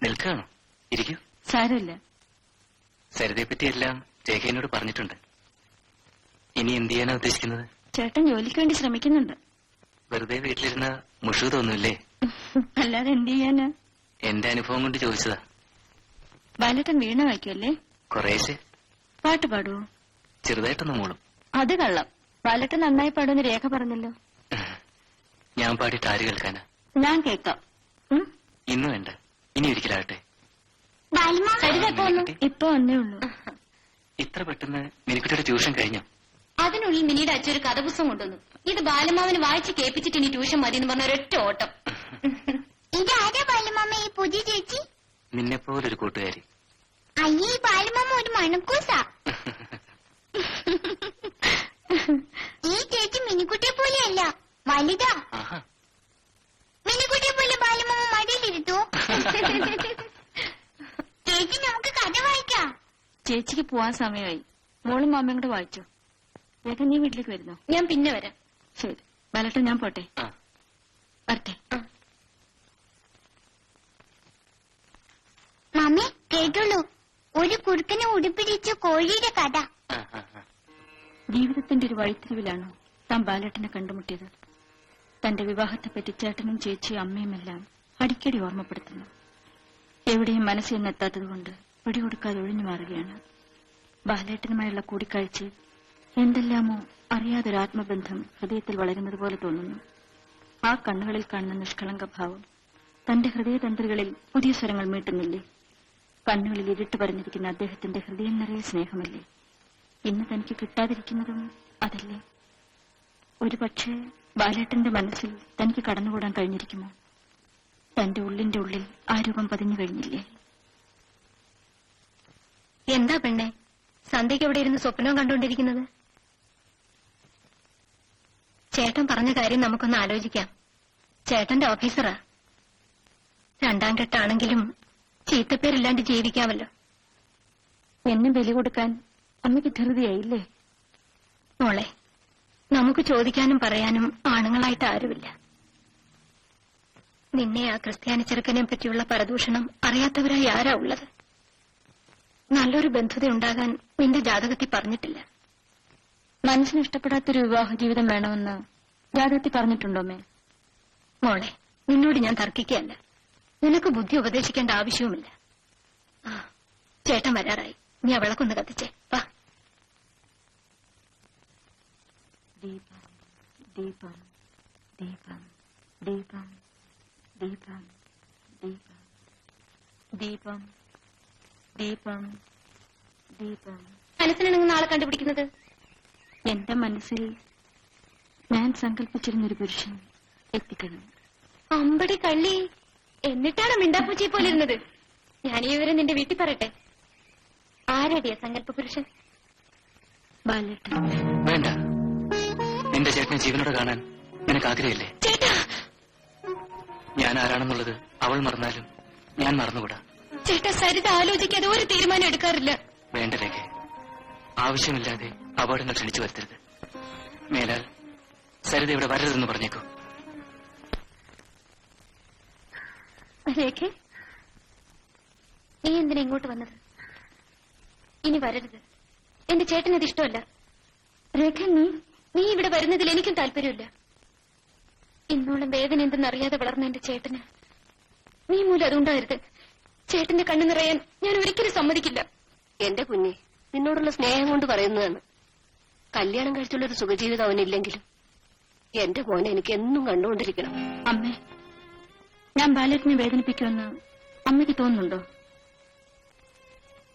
നിൽക്കാണോ? ഇരിക്കൂ. സാരമില്ല. സരിതയെ പറ്റിയെല്ലാം രേഖയോട് പറഞ്ഞിട്ടുണ്ട്. ഇനി എന്ത് ചെയ്യാനാ ഉദ്ദേശിക്കുന്നത്? ചേട്ടൻ ജോലിക്ക് വേണ്ടി ശ്രമിക്കുന്നുണ്ട്. വെറുതെ വീട്ടിലിരുന്ന മുഷു തോന്നൂല്ലേ? അല്ലാതെ എന്ത് ചെയ്യാനാ? എന്റെ അനുഭവം കൊണ്ട് ചോദിച്ചതാ. ബാലേട്ടൻ വീണ വായിക്കുമല്ലേ? കുറേശ്ശെ. പാട്ട് പാടുവോ? ചെറുതായിട്ടൊന്ന് മൂളും. അത് കള്ളം. ബാലേട്ടൻ നന്നായി പാടുമെന്ന് രേഖ പറഞ്ഞല്ലോ. ഞാൻ പാടിയിട്ട് ആര് കേൾക്കാനാ? ഞാൻ കേൾക്കാം. ഇന്ന് വേണ്ട, ഇനി ഒരിക്കലാകട്ടെ. ഇപ്പൊ വന്നേ ഉള്ളൂ. ഇത്ര പെട്ടെന്ന് മിനിക്കുട്ടിയുടെ ട്യൂഷൻ കഴിഞ്ഞോ? അതിനുള്ളിൽ മിനിയുടെ അച്ഛൻ ഒരു കഥപുസ്തകം കൊണ്ടുവന്നു. ഇത് ബാലമാവന് വായിച്ച് കേൾപ്പിച്ചിട്ട് ഇനി ട്യൂഷൻ മതി എന്ന് പറഞ്ഞ ഒരൊറ്റ ഓട്ടം. ഇതാരാ ബാലമാമ ഈ പുതിയ ചേച്ചി? നിന്നെപ്പോലൊരു കൂട്ടുകാരി. അയ്യേ, ബാലമാമ ഒരു മണക്കൂസാ. ഈ ചേച്ചി മിനിക്കുട്ടിയെ പോലെയല്ല, വലുതാ. മിനിക്കുട്ടിയെ പോലെ ബാലമാമ മടിയിലിരുത്തോ? ചേച്ചി, നമുക്ക് കഥ വായിക്കാം. ചേച്ചിക്ക് പോവാൻ സമയമായി. മോളും മാമയും കൂടെ വായിച്ചോ. രേഖ, നീ വീട്ടിലേക്ക് വരുന്നോ? ഞാൻ പിന്നെ വരാം. ശരി ബാലേട്ടൻ, ഞാൻ പോട്ടെ. വരട്ടെ. മമ്മി കേട്ടുള്ളൂ, ഒരു കുറുക്കനെ ഉടുപ്പിടിച്ച കോഴിയുടെ കഥ. ജീവിതത്തിന്റെ ഒരു വഴിത്തിരിവിലാണോ താൻ ബാലേട്ടനെ കണ്ടുമുട്ടിയത്? തന്റെ വിവാഹത്തെപ്പറ്റി ചേട്ടനും ചേച്ചിയും അമ്മയുമെല്ലാം അടിക്കടി ഓർമ്മപ്പെടുത്തുന്നു. എവിടെയും മനസ്സിലെന്നെത്താത്തതുകൊണ്ട് പിടികൊടുക്കാതെ ഒഴിഞ്ഞു മാറുകയാണ്. ബാലേട്ടനുമായുള്ള കൂടിക്കാഴ്ച എന്തെല്ലാമോ അറിയാതൊരു ആത്മബന്ധം ഹൃദയത്തിൽ വളരുന്നത് പോലെ തോന്നുന്നു. ആ കണ്ണുകളിൽ കാണുന്ന നിഷ്കളങ്ക ഭാവം തന്റെ ഹൃദയതന്ത്രികളിൽ പുതിയ സ്വരങ്ങൾ മീട്ടുന്നില്ലേ? കണ്ണുകളിൽ ഇരുട്ട് പറഞ്ഞിരിക്കുന്ന അദ്ദേഹത്തിന്റെ ഹൃദയം നിറയെ സ്നേഹമല്ലേ? ഇന്ന് തനിക്ക് കിട്ടാതിരിക്കുന്നതും അതല്ലേ? ഒരുപക്ഷെ ബാലേട്ടന്റെ മനസ്സിൽ തനിക്ക് കടന്നുകൂടാൻ കഴിഞ്ഞിരിക്കുമോ? തന്റെ ഉള്ളിന്റെ ഉള്ളിൽ ആ രൂപം പതിഞ്ഞു കഴിഞ്ഞില്ലേ? എന്താ പെണ്ണെ, സന്ധ്യയ്ക്ക് എവിടെ ഇരുന്ന് സ്വപ്നവും കണ്ടുകൊണ്ടിരിക്കുന്നത്? ചേട്ടൻ പറഞ്ഞ കാര്യം നമുക്കൊന്ന് ആലോചിക്കാം. ചേട്ടന്റെ ഓഫീസറാ. രണ്ടാം കെട്ടാണെങ്കിലും ചീത്തപ്പേരില്ലാണ്ട് ജീവിക്കാമല്ലോ. എന്നെ ബലി കൊടുക്കാൻ അമ്മയ്ക്ക് ധൃതിയായില്ലേ? മോളെ, നമുക്ക് ചോദിക്കാനും പറയാനും ആണുങ്ങളായിട്ട് ആരുമില്ല. നിന്നെ ആ ക്രിസ്ത്യാനി ചെറുക്കനെ പറ്റിയുള്ള പരദൂഷണം അറിയാത്തവരായി ആരാ ഉള്ളത്? നല്ലൊരു ബന്ധുത ഉണ്ടാകാൻ നിന്റെ ജാതകത്തിൽ പറഞ്ഞിട്ടില്ല. മനസ്സിന് ഇഷ്ടപ്പെടാത്തൊരു വിവാഹ ജീവിതം വേണമെന്ന് ജാതകത്തിൽ പറഞ്ഞിട്ടുണ്ടോ മേ? മോളെ, നിന്നോട് ഞാൻ തർക്കിക്കുകയല്ല. നിനക്ക് ബുദ്ധി ഉപദേശിക്കേണ്ട ആവശ്യവുമില്ല. ചേട്ടൻ വരാറായി. നീ ആ വിളക്കൊന്ന് കത്തിച്ചേ. വാ. ദീപം ദീപം ദീപം ദീപം ദീപം ദീപം ദീപം ദീപം ദീപം. മനസ്സിനാണെങ്കിൽ നാളെ കണ്ടുപിടിക്കുന്നത്? എന്റെ മനസ്സിൽ ഞാൻ സങ്കല്പിച്ചിരുന്നൊരു പുരുഷൻ എത്തിക്കഴിഞ്ഞു. അമ്പടി കള്ളി, എന്നിട്ടാണ് മിണ്ടാപ്പൂച്ചിയെ പോലെ ഇരുന്നത്. ഞാൻ ഈ വിവരം നിന്റെ വീട്ടിൽ പറയട്ടെ. ആരടിയ സങ്കല്പ പുരുഷൻ? ബാലേട്ടൻ. വേണ്ട, നിന്റെ ചേട്ടനെ ജീവനോടെ കാണാൻ നിനക്ക് ആഗ്രഹമില്ലേ? ചേട്ടാ, ഞാൻ ആരാണെന്നുള്ളത് അവൾ മറന്നാലും ഞാൻ മറന്നുകൂടാ. ചേട്ടാ, സരിത ആലോചിക്കാതെ ഒരു തീരുമാനം എടുക്കാറില്ല. വേണ്ട രേഖ, ആവശ്യമില്ലാതെ അപകടങ്ങൾ ക്ഷണിച്ചു വരുത്തരുത്. മേലാൽ സരിത ഇവിടെ വരരുതെന്ന് പറഞ്ഞേക്കൂ. രേഖ, നീ എന്തിനാ ഇങ്ങോട്ട് വന്നത്? ഇനി വരരുത്. എന്റെ ചേട്ടനത് ഇഷ്ടമല്ല. രേഖ, നീ ഇവിടെ വരുന്നതിൽ എനിക്കും താല്പര്യമില്ല. ഇന്നോളം വേദന എന്തെന്നറിയാതെ വളർന്ന എന്റെ ചേട്ടന് നീ മൂലം അതുണ്ടാകരുത്. ചേട്ടന്റെ കണ്ണു നിറയാൻ ഞാൻ ഒരിക്കലും സമ്മതിക്കില്ല. എന്റെ കുഞ്ഞെ, നിന്നോടുള്ള സ്നേഹം കൊണ്ട് പറയുന്നതാണ്. കല്യാണം കഴിച്ചുള്ളൊരു സുഖജീവിതം അവനില്ലെങ്കിലും എന്റെ മോനെ എനിക്ക് എന്നും കണ്ടുകൊണ്ടിരിക്കണം. അമ്മേ, ഞാൻ ബാലേട്ടനെ വേദനിപ്പിക്കുമെന്ന് അമ്മയ്ക്ക് തോന്നുന്നുണ്ടോ?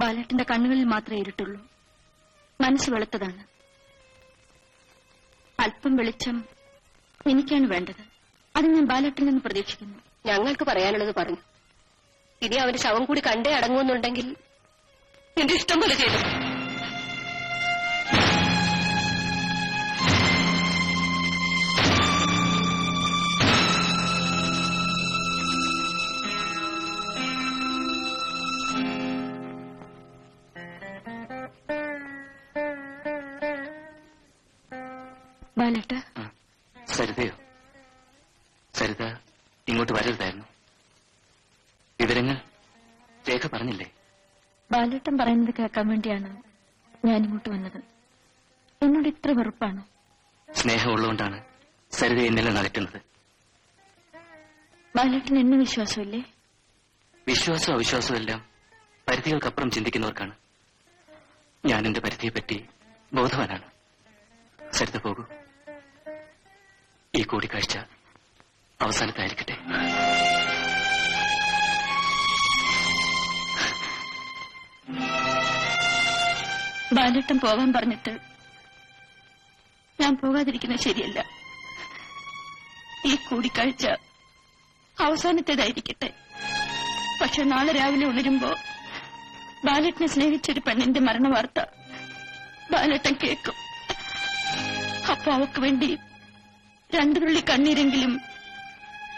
ബാലേട്ടന്റെ കണ്ണുകളിൽ മാത്രമേ ഇരുട്ടുള്ളൂ. മനസ്സ് വെളുത്തതാണ്. അല്പം വെളിച്ചം എനിക്കാണ് വേണ്ടത്. അത് ഞാൻ ബാലേട്ടനിൽ നിന്ന് പ്രതീക്ഷിക്കുന്നു. ഞങ്ങൾക്ക് പറയാനുള്ളത് പറഞ്ഞു. ഇനി അവന്റെ ശവം കൂടി കണ്ടേ അടങ്ങുമെന്നുണ്ടെങ്കിൽ എന്റെ ഇഷ്ടം പോലെ ചെയ്തു. ബാലേട്ട. സരിതയോ? സരിത ഇങ്ങോട്ട് വരരുതായിരുന്നു. വിവരങ്ങൾ രേഖ പറഞ്ഞില്ലേ? ബാലേട്ടൻ പറയുന്നത് കേൾക്കാൻ വേണ്ടിയാണ് ഞാൻ ഇങ്ങോട്ട് വന്നത്. എന്നോട് ഇത്ര വെറുപ്പാണ്. സ്നേഹമുള്ളതുകൊണ്ടാണ് സരിത എന്നിൽ നിന്ന് അകറ്റുന്നത്. ബാലേട്ടൻ എന്നെ വിശ്വാസമില്ലേ? വിശ്വാസവും അവിശ്വാസവും എല്ലാം പരിധികൾക്കപ്പുറം ചിന്തിക്കുന്നവർക്കാണ്. ഞാൻ എന്റെ പരിധിയെപ്പറ്റി ബോധവാനാണ്. സരിത പോകൂ. ഈ കൂടിക്കാഴ്ച അവസാനത്തായിരിക്കട്ടെ. ബാലേട്ടൻ പോകാൻ പറഞ്ഞിട്ട് ഞാൻ പോകാതിരിക്കുന്നത് ശരിയല്ല. ഈ കൂടിക്കാഴ്ച അവസാനത്തേതായിരിക്കട്ടെ. പക്ഷെ നാളെ രാവിലെ ഉണരുമ്പോ ബാലേട്ടനെ സ്നേഹിച്ചൊരു പെണ്ണിന്റെ മരണവാർത്ത ബാലേട്ടൻ കേൾക്കും. അപ്പൊ അവക്ക് വേണ്ടി 2 തുള്ളി കണ്ണീരെങ്കിലും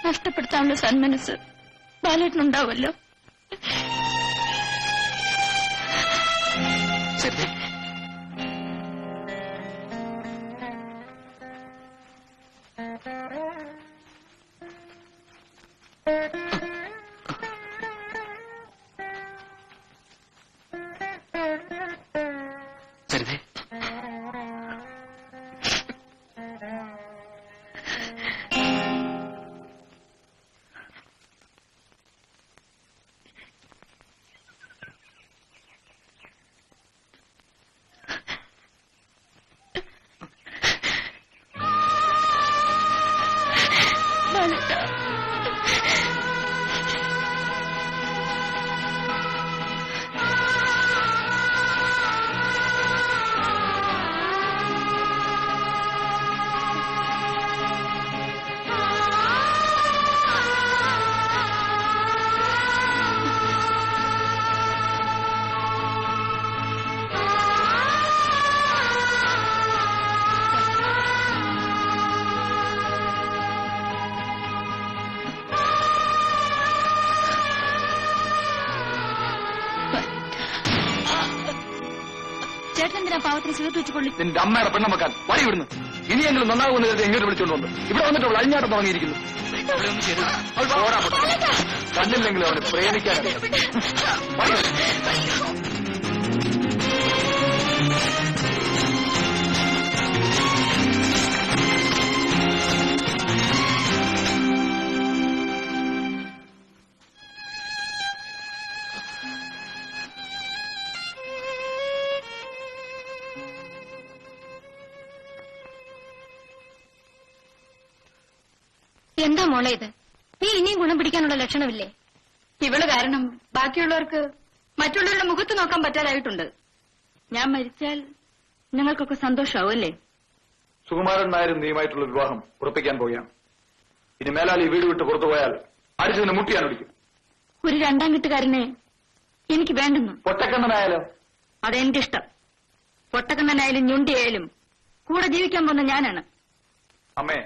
നഷ്ടപ്പെടുത്താനുള്ള സന്മനസ് ബാലേട്ടനുണ്ടാവുമല്ലോ. സരിത, സരിതേ, ബാലേട്ടാ, ചേട്ടൻ എന്തിനാ പാവത്തിന് ചേർത്ത് വെച്ച് കൊള്ളി? നിന്റെ അമ്മയുടെ പെണ്ണമക്കാൻ വഴി വിടുന്നു. ഇനിയെങ്കിലും നന്നാകുമെന്ന് കരുതി എങ്ങോട്ട് വിളിച്ചുകൊണ്ടുണ്ട്. ഇവിടെ വന്നിട്ടുള്ള അഴിഞ്ഞാട്ടം തുടങ്ങിയിരിക്കുന്നു. അവളെ ഒന്ന് ചെയ്തു. കണ്ടില്ലെങ്കിലും അവന് പ്രേമിക്കാനറിയാം. വഴി വിട്. എന്താ മോളെ ഇത്? നീ ഇനിയും ഗുണം പിടിക്കാനുള്ള ലക്ഷണമില്ലേ? ഇവള് കാരണം ബാക്കിയുള്ളവർക്ക് മറ്റുള്ളവരുടെ മുഖത്ത് നോക്കാൻ പറ്റാതായിട്ടുണ്ട്. ഞാൻ മരിച്ചാൽ നിങ്ങൾക്കൊക്കെ സന്തോഷമാവും അല്ലേ? സുകുമാരൻ നായരും നീയുമായിട്ടുള്ള വിവാഹം ഉറപ്പിക്കാൻ പോവുകയാണ്. ഇനി മേലാൽ ഈ വീട് വിട്ട് പുറത്തുപോയാൽ അടിച്ചതിന് മുട്ടിയാൻ ഒടിക്കും. ഒരു 2ാം കെട്ടുകാരനെ എനിക്ക് വേണ്ടെന്നു. പൊട്ടക്കണ്ണനായാലോ? അതെന്റെ ഇഷ്ടം. പൊട്ടക്കണ്ണനായാലും ഞുണ്ടിയായാലും കൂടെ ജീവിക്കാൻ പോകുന്ന ഞാനാണ്. അമ്മേ,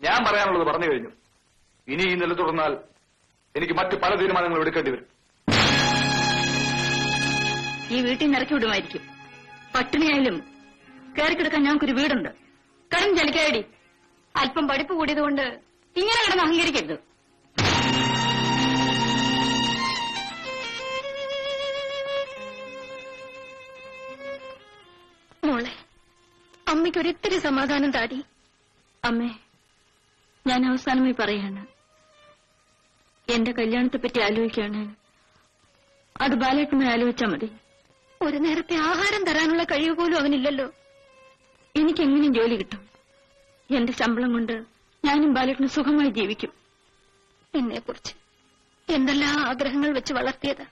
ഞാൻ പറയാനുള്ളത് പറഞ്ഞു കഴിഞ്ഞു. ഇനി ഈ നില തുടർന്നാൽ എനിക്ക് മറ്റു പല തീരുമാനങ്ങളും എടുക്കേണ്ടി വരും. ഈ വീട്ടിൽ നിന്ന് ഇറക്കി വിടുമായിരിക്കും. പട്ടിണിയായാലും കയറിക്കിടക്കാൻ ഞങ്ങൾക്കൊരു വീടുണ്ട്. കടം ചലിക്കായടി. അല്പം പഠിപ്പ് കൂടിയതുകൊണ്ട് ഇങ്ങനെ കിടന്ന് അഹങ്കരിക്കരുത്. മോളെ, അമ്മയ്ക്കൊരിത്തിരി സമാധാനം താടി. അമ്മേ, ഞാൻ അവസാനമായി പറയാണ്, എന്റെ കല്യാണത്തെപ്പറ്റി ആലോചിക്കാണ്. അത് ബാലേട്ടനെ ആലോചിച്ചാൽ മതി. ഒരു നേരത്തെ ആഹാരം തരാനുള്ള കഴിവ് പോലും അവനില്ലല്ലോ. എനിക്കെങ്ങനെയും ജോലി കിട്ടും. എന്റെ ശമ്പളം കൊണ്ട് ഞാനും ബാലേട്ടന് സുഖമായി ജീവിക്കും. എന്നെക്കുറിച്ച് എന്തെല്ലാം ആഗ്രഹങ്ങൾ വെച്ച് വളർത്തിയത്.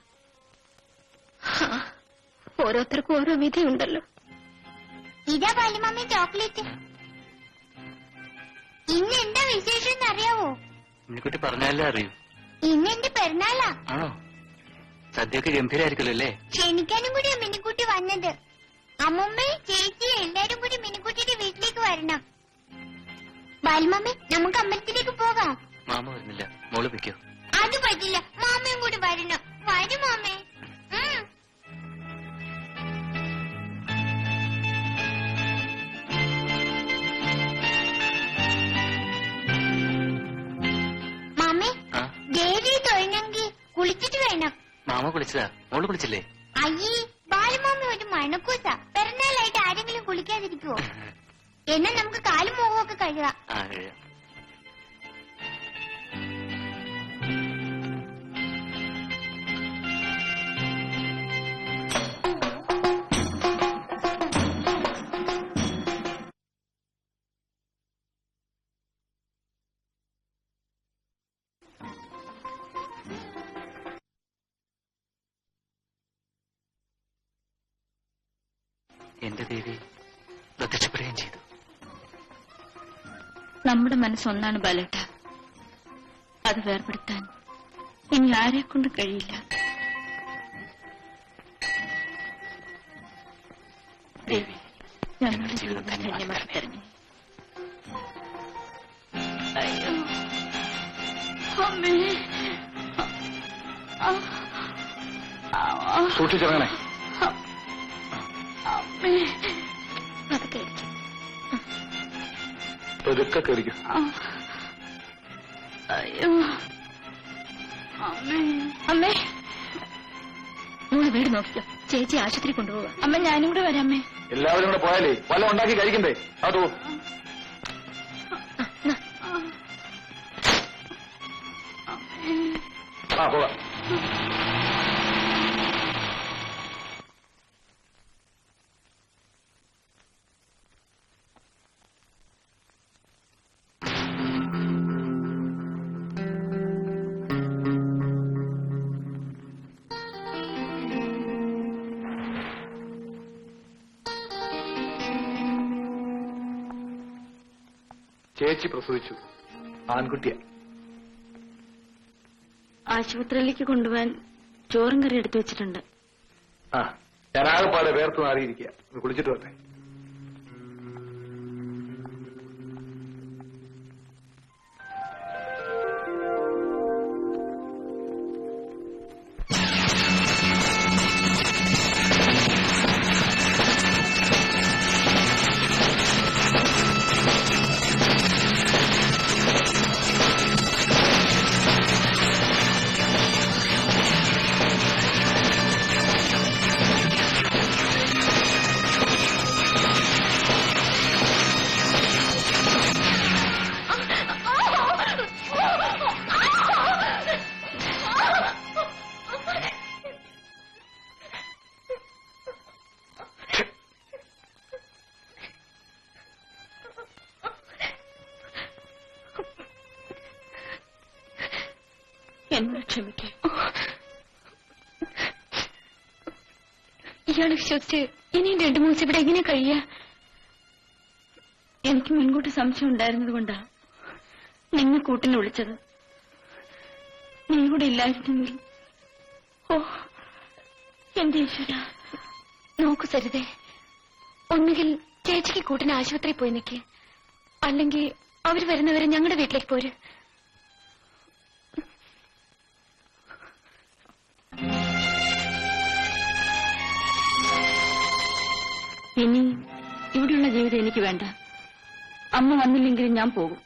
ഓരോരുത്തർക്കും ഓരോ വിധിയുണ്ടല്ലോ. ഇതാ ബാലുമമ്മി ചോക്ലേറ്റ്. ഇന്ന് എന്താ വിശേഷം എന്നറിയാവോ? മിനിക്കുട്ടി പറഞ്ഞാലേ അറിയൂ. ഇന്ന് എന്റെ പെരുന്നാളാ. ആണോ? സദ്യയൊക്കെ ഗംഭീരായിരിക്കുമല്ലോ അല്ലേ? ക്ഷണിക്കാനും കൂടിയാ മിനിക്കുട്ടി വന്നത്. അമ്മുമ്മയും ചേച്ചിയും എല്ലാരും കൂടി മിനിക്കുട്ടിയുടെ വീട്ടിലേക്ക് വരണം. ബാലുമമ്മി, നമുക്ക് അമ്പലത്തിലേക്ക് പോകാം. മാമ വരുന്നില്ല, മോള് വെക്കോ? അത് പറ്റില്ല, മാമയും കൂടി വരണം. വരും മാമേ. മാമേ, ആ, ദേവി തൊഴണമെങ്കിൽ കുളിച്ചിട്ട് വേണം. മാമ കുളിച്ചതാ, മോള് കുളിച്ചില്ലേ? അയ്യേ, ബാലുമാമി ഒരു മണക്കൂസ. പിറന്നാളായിട്ട് ആരെങ്കിലും കുളിക്കാതിരിക്കുവോ? എന്നാ നമുക്ക് കാലും മുഖവും ഒക്കെ കഴുകാം. ആ കഴിയാം. എന്റെ ദേവി പ്രത്യക്ഷപ്പെടുകയും ചെയ്തു. നമ്മുടെ മനസ്സൊന്നാണ് ബാലേട്ട. അത് വേർപെടുത്താൻ ഇനി ആരെക്കൊണ്ട് കഴിയില്ല. ദേവി, ഞങ്ങളുടെ ജീവിതം ധന്യമാക്കി തരണേ. അയ്യോ അമ്മേ, സൂക്ഷിച്ചിറങ്ങണേ. അമ്മേ, അതൊക്കെ ആയിരിക്കും. പതുക്കെ കയറിക്കും. അയ്യോ അമ്മേ. അമ്മേ, മോള് വീട് നോക്കിക്കോ, ചേച്ചി ആശുപത്രി കൊണ്ടുപോവാ. അമ്മ ഞാനും കൂടെ വരാമേ. എല്ലാവരും കൂടെ പോയാലേ വല്ല ഉണ്ടാക്കി കഴിക്കണ്ടേ? അതോ ആ പോവാ. ചേച്ചി പ്രസവിച്ചു, ആൺകുട്ടിയാ. ആശുപത്രിയിലേക്ക് കൊണ്ടുപോകാൻ ചോറും കറി എടുത്തു വെച്ചിട്ടുണ്ട്. ആ, ഞാൻ ആകെപ്പാടെ വേർത്ത് മാറിയിരിക്കുക. കുളിച്ചിട്ട് വരട്ടെ. എന്നോട് ക്ഷമിക്കേ. ഇയാളെ വിശ്വസിച്ച് ഇനിയും 2 ദിവസം ഇവിടെ എങ്ങനെ കഴിയാ? എനിക്ക് മുൻകൂട്ടി സംശയം ഉണ്ടായിരുന്നത് കൊണ്ടാ നിന്നെ കൂട്ടിന് വിളിച്ചത്. നീ കൂടെ ഇല്ലായിരുന്നെങ്കിൽ. ഓ എന്റെ ഈശ്വര. നോക്കൂ സരിതേ, ഒന്നുകിൽ ചേച്ചിക്ക് കൂട്ടിന് ആശുപത്രിയിൽ പോയി നിൽക്ക്, അല്ലെങ്കിൽ അവര് വരുന്നവരെ ഞങ്ങളുടെ വീട്ടിലേക്ക് പോര്. ഇനി ഇവിടെയുള്ള ജീവിതം എനിക്ക് വേണ്ട. അമ്മ വന്നില്ലെങ്കിലും ഞാൻ പോകും.